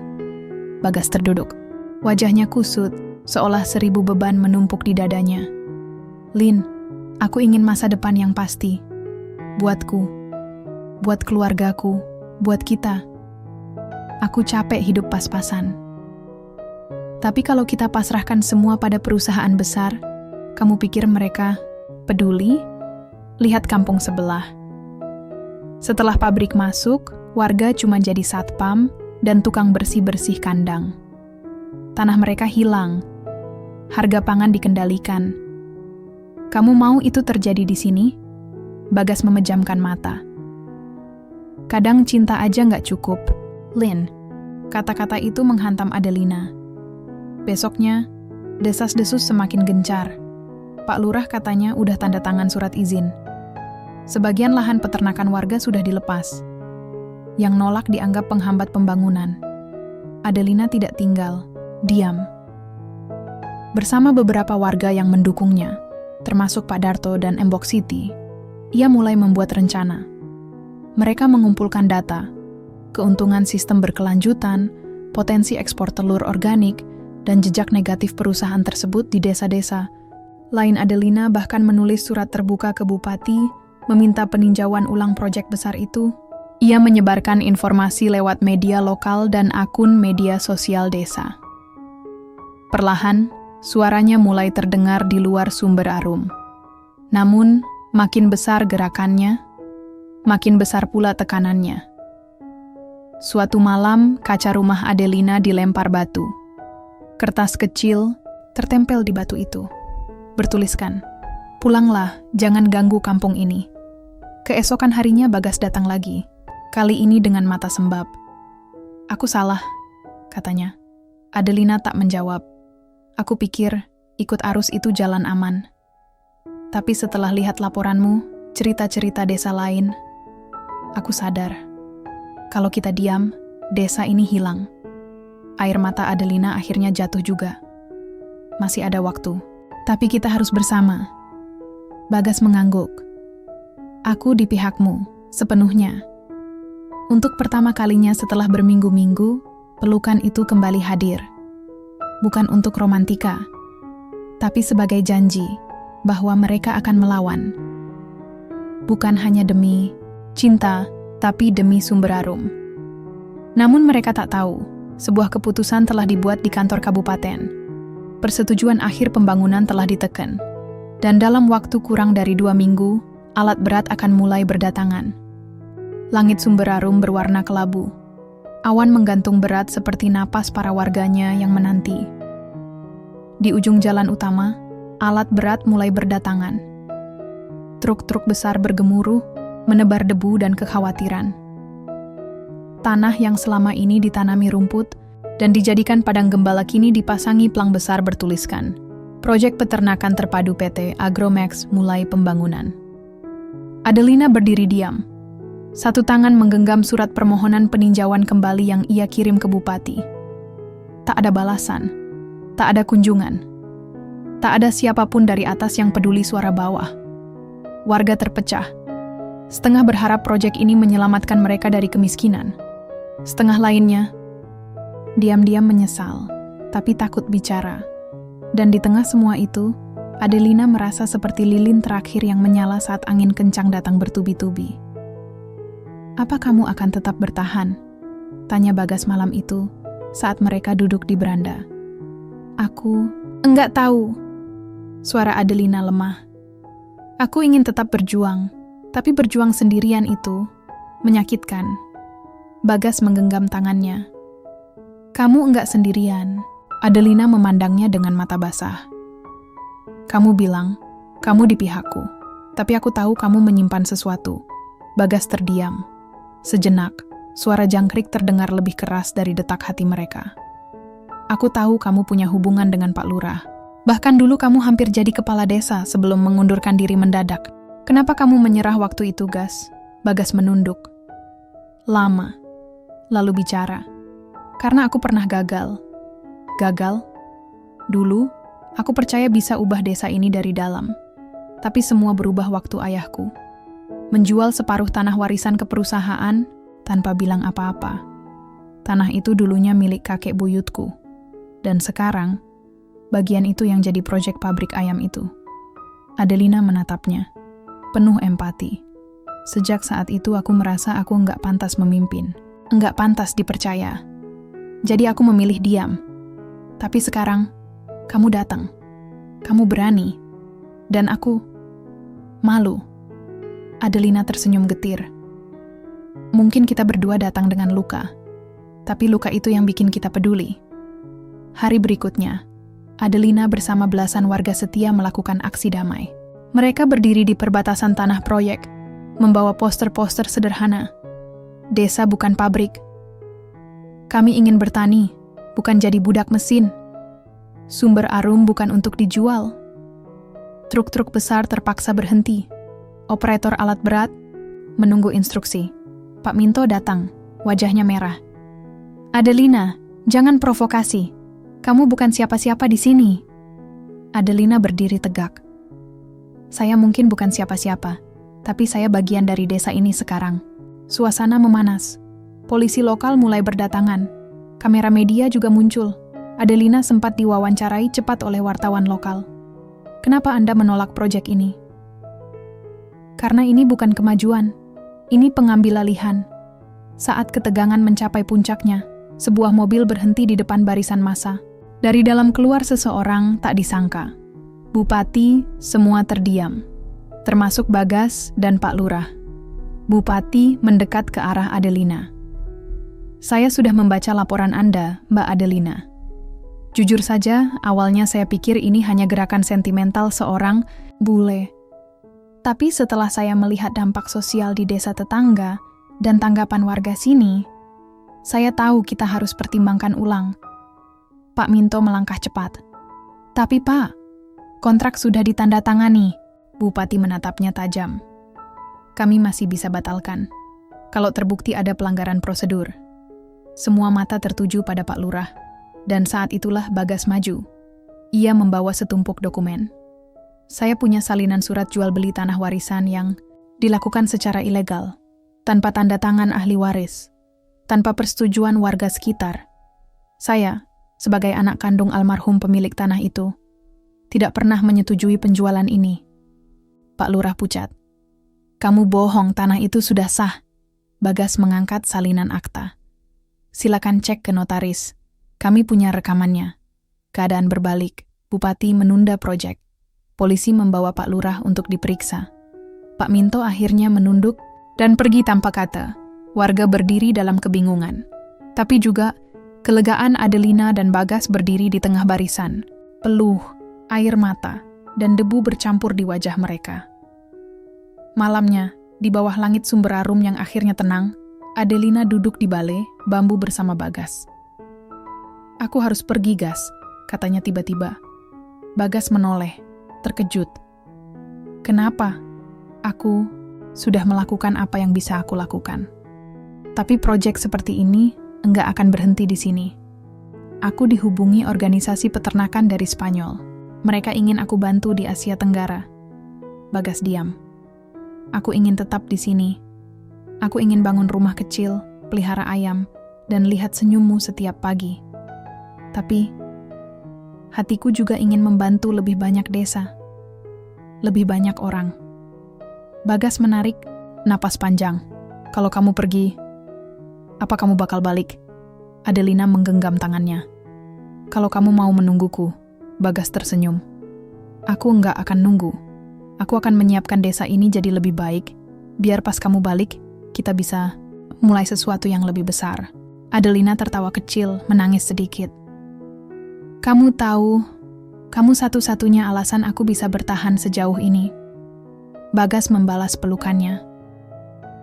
Bagas terduduk. Wajahnya kusut, seolah 1000 beban menumpuk di dadanya. "Lin, aku ingin masa depan yang pasti. Buatku, buat keluargaku, buat kita. Aku capek hidup pas-pasan. Tapi kalau kita pasrahkan semua pada perusahaan besar, kamu pikir mereka peduli? Lihat kampung sebelah. Setelah pabrik masuk, warga cuma jadi satpam dan tukang bersih-bersih kandang. Tanah mereka hilang. Harga pangan dikendalikan. Kamu mau itu terjadi di sini?" Bagas memejamkan mata. "Kadang cinta aja nggak cukup, Lin." Kata-kata itu menghantam Adelina. Besoknya, desas-desus semakin gencar. Pak Lurah katanya udah tanda tangan surat izin. Sebagian lahan peternakan warga sudah dilepas. Yang nolak dianggap penghambat pembangunan. Adelina tidak tinggal, diam. Bersama beberapa warga yang mendukungnya, termasuk Pak Darto dan Embok Siti, ia mulai membuat rencana. Mereka mengumpulkan data, keuntungan sistem berkelanjutan, potensi ekspor telur organik, dan jejak negatif perusahaan tersebut di desa-desa. Lain Adelina bahkan menulis surat terbuka ke Bupati, meminta peninjauan ulang proyek besar itu. Ia menyebarkan informasi lewat media lokal dan akun media sosial desa. Perlahan, suaranya mulai terdengar di luar Sumber Arum. Namun, makin besar gerakannya, makin besar pula tekanannya. Suatu malam, kaca rumah Adelina dilempar batu. Kertas kecil tertempel di batu itu. Bertuliskan, "Pulanglah, jangan ganggu kampung ini." Keesokan harinya Bagas datang lagi, kali ini dengan mata sembab. "Aku salah," katanya. Adelina tak menjawab. "Aku pikir ikut arus itu jalan aman. Tapi setelah lihat laporanmu, cerita-cerita desa lain, aku sadar, kalau kita diam, desa ini hilang." Air mata Adelina akhirnya jatuh juga. "Masih ada waktu, tapi kita harus bersama." Bagas mengangguk. "Aku di pihakmu, sepenuhnya." Untuk pertama kalinya setelah berminggu-minggu, pelukan itu kembali hadir. Bukan untuk romantika, tapi sebagai janji bahwa mereka akan melawan. Bukan hanya demi cinta, tapi demi Sumber Arum. Namun mereka tak tahu, sebuah keputusan telah dibuat di kantor kabupaten. Persetujuan akhir pembangunan telah diteken. Dan dalam waktu kurang dari 2 minggu, alat berat akan mulai berdatangan. Langit Sumber Arum berwarna kelabu. Awan menggantung berat seperti napas para warganya yang menanti. Di ujung jalan utama, alat berat mulai berdatangan. Truk-truk besar bergemuruh, menebar debu dan kekhawatiran. Tanah yang selama ini ditanami rumput dan dijadikan padang gembala kini dipasangi plang besar bertuliskan, "Proyek Peternakan Terpadu PT Agromax mulai pembangunan." Adelina berdiri diam. Satu tangan menggenggam surat permohonan peninjauan kembali yang ia kirim ke Bupati. Tak ada balasan, tak ada kunjungan, tak ada siapapun dari atas yang peduli suara bawah. Warga terpecah. Setengah berharap proyek ini menyelamatkan mereka dari kemiskinan. Setengah lainnya diam-diam menyesal, tapi takut bicara. Dan di tengah semua itu, Adelina merasa seperti lilin terakhir yang menyala saat angin kencang datang bertubi-tubi. "Apa kamu akan tetap bertahan?" tanya Bagas malam itu saat mereka duduk di beranda. "Aku enggak tahu." Suara Adelina lemah. "Aku ingin tetap berjuang, tapi berjuang sendirian itu menyakitkan." Bagas menggenggam tangannya. "Kamu enggak sendirian." Adelina memandangnya dengan mata basah. "Kamu bilang, Kamu di pihakku, tapi aku tahu kamu menyimpan sesuatu. Bagas terdiam. Sejenak, suara jangkrik terdengar lebih keras dari detak hati mereka. Aku tahu kamu punya hubungan dengan Pak Lurah. Bahkan dulu kamu hampir jadi kepala desa sebelum mengundurkan diri mendadak. Kenapa kamu menyerah waktu itu, Gas? Bagas menunduk. Lama. Lalu bicara. Karena aku pernah gagal. Gagal? Dulu, aku percaya bisa ubah desa ini dari dalam. Tapi semua berubah waktu ayahku menjual separuh tanah warisan ke perusahaan tanpa bilang apa-apa. Tanah itu dulunya milik kakek buyutku. Dan sekarang, bagian itu yang jadi proyek pabrik ayam itu. Adelina menatapnya, penuh empati. Sejak saat itu aku merasa aku nggak pantas memimpin, nggak pantas dipercaya. Jadi aku memilih diam. Tapi sekarang, kamu datang. Kamu berani. Dan aku malu. Adelina tersenyum getir. Mungkin kita berdua datang dengan luka. Tapi luka itu yang bikin kita peduli. Hari berikutnya, Adelina bersama belasan warga setia melakukan aksi damai. Mereka berdiri di perbatasan tanah proyek, membawa poster-poster sederhana. Desa bukan pabrik. Kami ingin bertani, bukan jadi budak mesin. Sumber arum bukan untuk dijual. Truk-truk besar terpaksa berhenti. Operator alat berat menunggu instruksi. Pak Minto datang, wajahnya merah. Adelina, jangan provokasi. Kamu bukan siapa-siapa di sini. Adelina berdiri tegak. Saya mungkin bukan siapa-siapa, tapi saya bagian dari desa ini sekarang. Suasana memanas. Polisi lokal mulai berdatangan. Kamera media juga muncul. Adelina sempat diwawancarai cepat oleh wartawan lokal. Kenapa Anda menolak proyek ini? Karena ini bukan kemajuan. Ini pengambil alihan. Saat ketegangan mencapai puncaknya, sebuah mobil berhenti di depan barisan massa. Dari dalam keluar seseorang tak disangka. Bupati semua terdiam, termasuk Bagas dan Pak Lurah. Bupati mendekat ke arah Adelina. Saya sudah membaca laporan Anda, Mbak Adelina. Jujur saja, awalnya saya pikir ini hanya gerakan sentimental seorang bule. Tapi setelah saya melihat dampak sosial di desa tetangga dan tanggapan warga sini, saya tahu kita harus pertimbangkan ulang. Pak Minto melangkah cepat. Tapi Pak, kontrak sudah ditandatangani. Bupati menatapnya tajam. Kami masih bisa batalkan. Kalau terbukti ada pelanggaran prosedur. Semua mata tertuju pada Pak Lurah. Dan saat itulah Bagas maju. Ia membawa setumpuk dokumen. Saya punya salinan surat jual beli tanah warisan yang dilakukan secara ilegal, tanpa tanda tangan ahli waris, tanpa persetujuan warga sekitar. Saya, sebagai anak kandung almarhum pemilik tanah itu, tidak pernah menyetujui penjualan ini. Pak Lurah pucat. Kamu bohong, tanah itu sudah sah. Bagas mengangkat salinan akta. Silakan cek ke notaris. Kami punya rekamannya. Keadaan berbalik. Bupati menunda proyek. Polisi membawa Pak Lurah untuk diperiksa. Pak Minto akhirnya menunduk dan pergi tanpa kata. Warga berdiri dalam kebingungan. Tapi juga kelegaan Adelina dan Bagas berdiri di tengah barisan. Peluh, air mata, dan debu bercampur di wajah mereka. Malamnya, di bawah langit sumber arum yang akhirnya tenang, Adelina duduk di balai bambu bersama Bagas. Aku harus pergi, Gas, katanya tiba-tiba. Bagas menoleh, terkejut. Kenapa? Aku sudah melakukan apa yang bisa aku lakukan. Tapi proyek seperti ini enggak akan berhenti di sini. Aku dihubungi organisasi peternakan dari Spanyol. Mereka ingin aku bantu di Asia Tenggara. Bagas diam. Aku ingin tetap di sini. Aku ingin bangun rumah kecil, pelihara ayam, dan lihat senyummu setiap pagi. Tapi hatiku juga ingin membantu lebih banyak desa. Lebih banyak orang. Bagas menarik napas panjang. Kalau kamu pergi, apa kamu bakal balik? Adelina menggenggam tangannya. Kalau kamu mau menungguku, Bagas tersenyum. Aku enggak akan nunggu. Aku akan menyiapkan desa ini jadi lebih baik. Biar pas kamu balik, kita bisa mulai sesuatu yang lebih besar. Adelina tertawa kecil, menangis sedikit. Kamu tahu, Kamu satu-satunya alasan aku bisa bertahan sejauh ini. Bagas membalas pelukannya.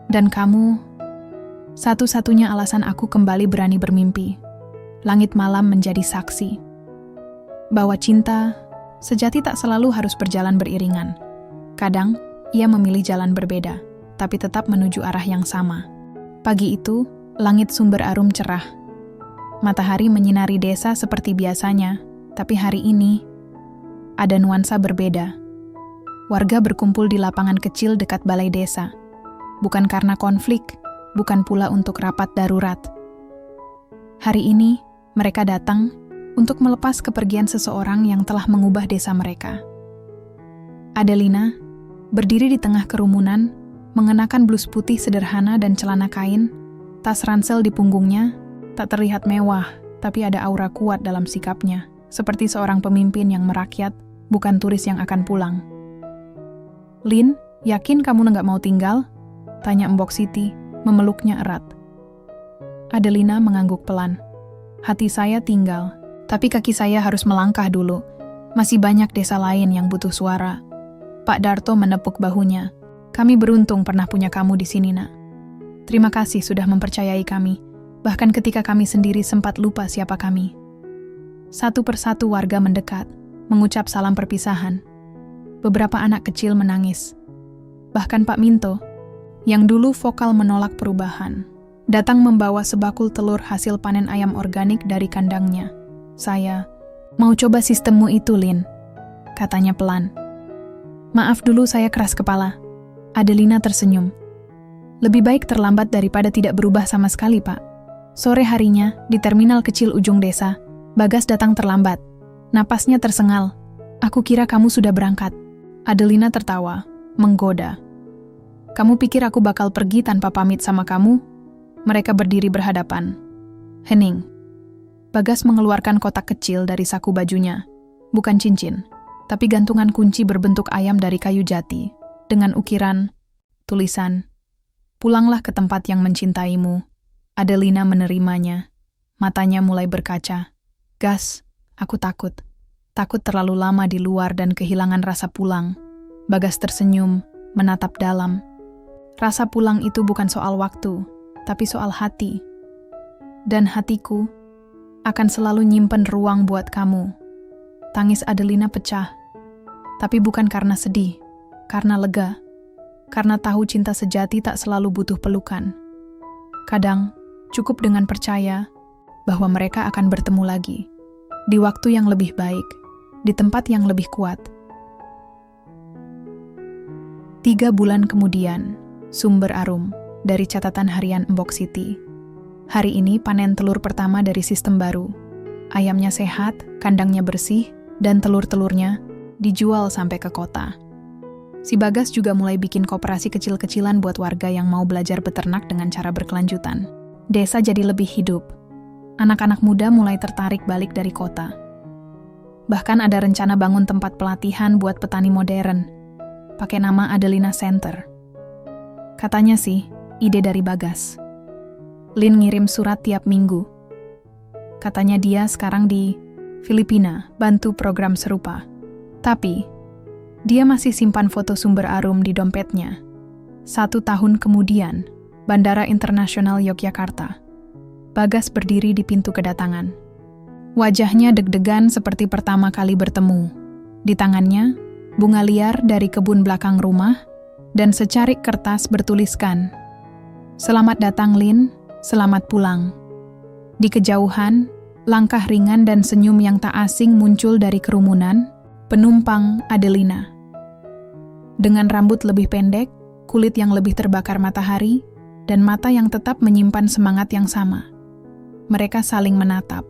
Dan kamu, satu-satunya alasan aku kembali berani bermimpi. Langit malam menjadi saksi. Bahwa cinta sejati tak selalu harus berjalan beriringan. Kadang, ia memilih jalan berbeda, tapi tetap menuju arah yang sama. Pagi itu, langit Sumber Arum cerah. Matahari menyinari desa seperti biasanya, tapi hari ini ada nuansa berbeda. Warga berkumpul di lapangan kecil dekat balai desa. Bukan karena konflik, bukan pula untuk rapat darurat. Hari ini, mereka datang untuk melepas kepergian seseorang yang telah mengubah desa mereka. Adelina berdiri di tengah kerumunan, mengenakan blus putih sederhana dan celana kain, tas ransel di punggungnya, tak terlihat mewah, tapi ada aura kuat dalam sikapnya, seperti seorang pemimpin yang merakyat, bukan turis yang akan pulang. "Lin, yakin kamu nggak mau tinggal?" tanya Mbok Siti, memeluknya erat. Adelina mengangguk pelan. "Hati saya tinggal, tapi kaki saya harus melangkah dulu. Masih banyak desa lain yang butuh suara." Pak Darto menepuk bahunya. "Kami beruntung pernah punya kamu di sini, Nak. Terima kasih sudah mempercayai kami, bahkan ketika kami sendiri sempat lupa siapa kami." Satu persatu warga mendekat, mengucap salam perpisahan. Beberapa anak kecil menangis. Bahkan Pak Minto, yang dulu vokal menolak perubahan, datang membawa sebakul telur hasil panen ayam organik dari kandangnya. "Saya mau coba sistemmu itu, Lin," katanya pelan. "Maaf dulu saya keras kepala." Adelina tersenyum. "Lebih baik terlambat daripada tidak berubah sama sekali, Pak." Sore harinya, di terminal kecil ujung desa, Bagas datang terlambat. Napasnya tersengal. "Aku kira kamu sudah berangkat." Adelina tertawa, menggoda. "Kamu pikir aku bakal pergi tanpa pamit sama kamu?" Mereka berdiri berhadapan. Hening. Bagas mengeluarkan kotak kecil dari saku bajunya. Bukan cincin, tapi gantungan kunci berbentuk ayam dari kayu jati, dengan ukiran, tulisan, "Pulanglah ke tempat yang mencintaimu." Adelina menerimanya. Matanya mulai berkaca. "Gas, aku takut. Takut terlalu lama di luar dan kehilangan rasa pulang." Bagas tersenyum, menatap dalam. "Rasa pulang itu bukan soal waktu, tapi soal hati. Dan hatiku akan selalu nyimpen ruang buat kamu." Tangis Adelina pecah. Tapi bukan karena sedih, karena lega. Karena tahu cinta sejati tak selalu butuh pelukan. Kadang, cukup dengan percaya bahwa mereka akan bertemu lagi. Di waktu yang lebih baik, di tempat yang lebih kuat. 3 bulan kemudian, Sumber Arum, dari catatan harian Mbok Siti. Hari ini panen telur pertama dari sistem baru. Ayamnya sehat, kandangnya bersih, dan telur-telurnya dijual sampai ke kota. Si Bagas juga mulai bikin koperasi kecil-kecilan buat warga yang mau belajar beternak dengan cara berkelanjutan. Desa jadi lebih hidup. Anak-anak muda mulai tertarik balik dari kota. Bahkan ada rencana bangun tempat pelatihan buat petani modern, pakai nama Adelina Center. Katanya sih, ide dari Bagas. Lin ngirim surat tiap minggu. Katanya dia sekarang di Filipina, bantu program serupa. Tapi, dia masih simpan foto Sumber Arum di dompetnya. 1 tahun kemudian, Bandara Internasional Yogyakarta. Bagas berdiri di pintu kedatangan. Wajahnya deg-degan seperti pertama kali bertemu. Di tangannya, bunga liar dari kebun belakang rumah, dan secarik kertas bertuliskan, "Selamat datang Lin, selamat pulang." Di kejauhan, langkah ringan dan senyum yang tak asing muncul dari kerumunan, penumpang Adelina. Dengan rambut lebih pendek, kulit yang lebih terbakar matahari, dan mata yang tetap menyimpan semangat yang sama. Mereka saling menatap.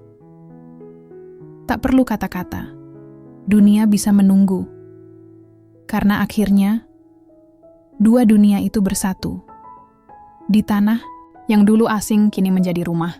Tak perlu kata-kata. Dunia bisa menunggu. Karena akhirnya, 2 dunia itu bersatu. Di tanah yang dulu asing kini menjadi rumah.